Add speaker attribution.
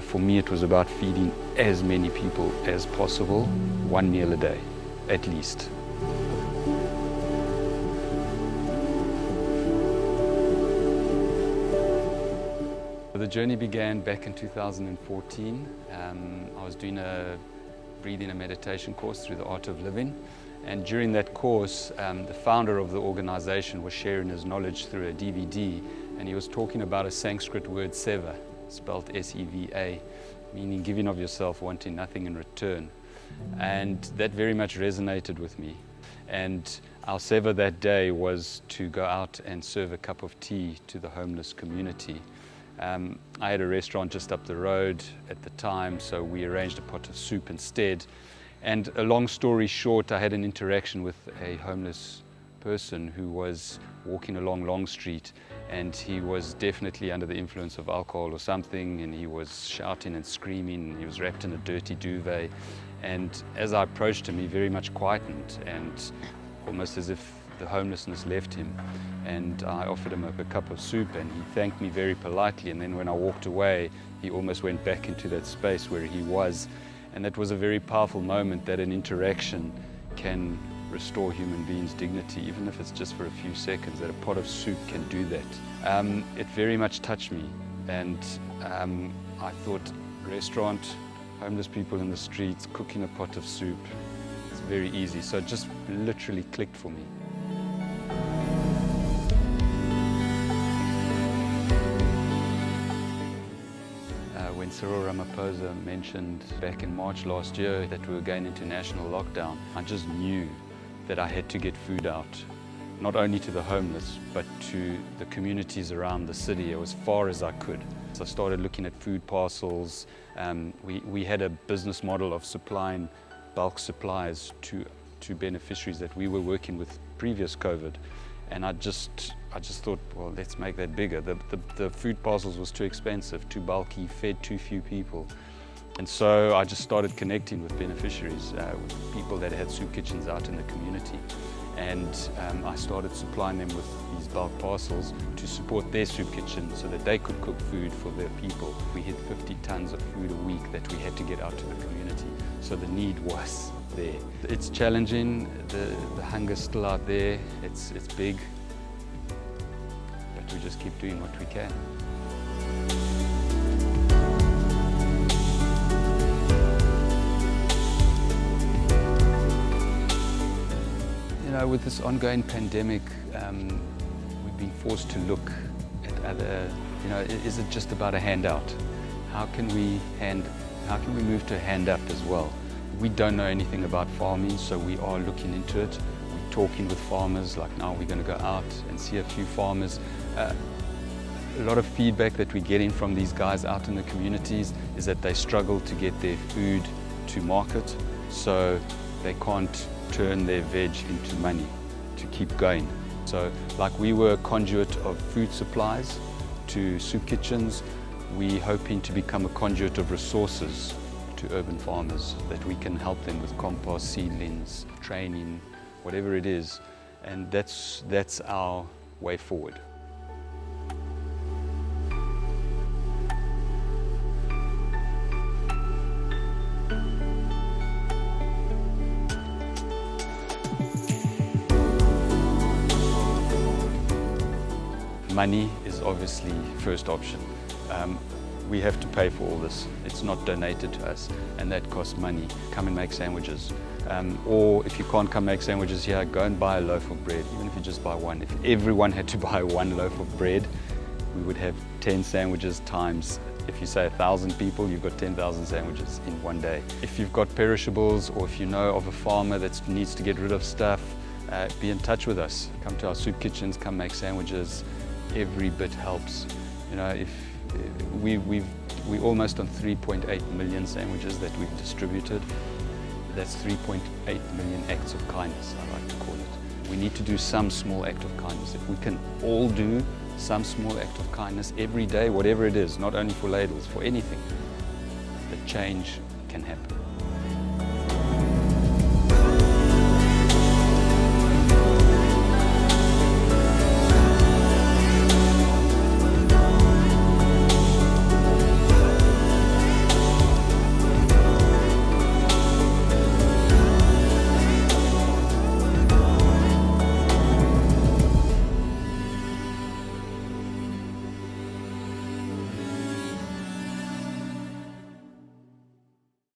Speaker 1: For me, it was about feeding as many people as possible, one meal a day, at least. The journey began back in 2014. I was doing a breathing and meditation course through the Art of Living. And during that course, the founder of the organization was sharing his knowledge through a DVD, and he was talking about a Sanskrit word, seva, spelled S-E-V-A, meaning giving of yourself, wanting nothing in return. And that very much resonated with me. And our seva that day was to go out and serve a cup of tea to the homeless community. I had a restaurant just up the road at the time, so we arranged a pot of soup instead. And a long story short, I had an interaction with a homeless person who was walking along Long Street, and he was definitely under the influence of alcohol or something, and he was shouting and screaming, and he was wrapped in a dirty duvet. And as I approached him, he very much quietened, and almost as if the homelessness left him. And I offered him a cup of soup, and he thanked me very politely. And then when I walked away, he almost went back into that space where he was. And that was a very powerful moment, that an interaction can restore human beings' dignity, even if it's just for a few seconds, that a pot of soup can do that. It very much touched me. And I thought, restaurant, homeless people in the streets, cooking a pot of soup, it's very easy. So it just literally clicked for me. When Cyril Ramaphosa mentioned back in March last year that we were going into national lockdown, I just knew that I had to get food out, not only to the homeless, but to the communities around the city, as far as I could. So I started looking at food parcels. We had a business model of supplying bulk supplies to beneficiaries that we were working with previous COVID. And I just thought, well, let's make that bigger. The food parcels was too expensive, too bulky, fed too few people. And so I just started connecting with beneficiaries, with people that had soup kitchens out in the community. And I started supplying them with these bulk parcels to support their soup kitchen so that they could cook food for their people. We hit 50 tons of food a week that we had to get out to the community. So the need was there. It's challenging, the hunger's still out there, it's big, but we just keep doing what we can. You know, with this ongoing pandemic, we've been forced to look at other, is it just about a handout? How can we move to a handup as well? We don't know anything about farming, so we are looking into it. We're talking with farmers, like now we're going to go out and see a few farmers. A lot of feedback that we're getting from these guys out in the communities is that they struggle to get their food to market, so they can't turn their veg into money to keep going. So like we were a conduit of food supplies to soup kitchens, we're hoping to become a conduit of resources to urban farmers, that we can help them with compost, seedlings, training, whatever it is. And that's our way forward. Money is obviously first option. We have to pay for all this. It's not donated to us, and that costs money. Come and make sandwiches. Or if you can't come make sandwiches here, go and buy a loaf of bread, even if you just buy one. If everyone had to buy one loaf of bread, we would have 10 sandwiches times. If you say 1,000 people, you've got 10,000 sandwiches in one day. If you've got perishables, or if you know of a farmer that needs to get rid of stuff, be in touch with us. Come to our soup kitchens, come make sandwiches. Every bit helps. We're almost on 3.8 million sandwiches that we've distributed. That's 3.8 million acts of kindness, I like to call it. We need to do some small act of kindness. If we can all do some small act of kindness every day, whatever it is, not only for Ladles, for anything, the change can happen.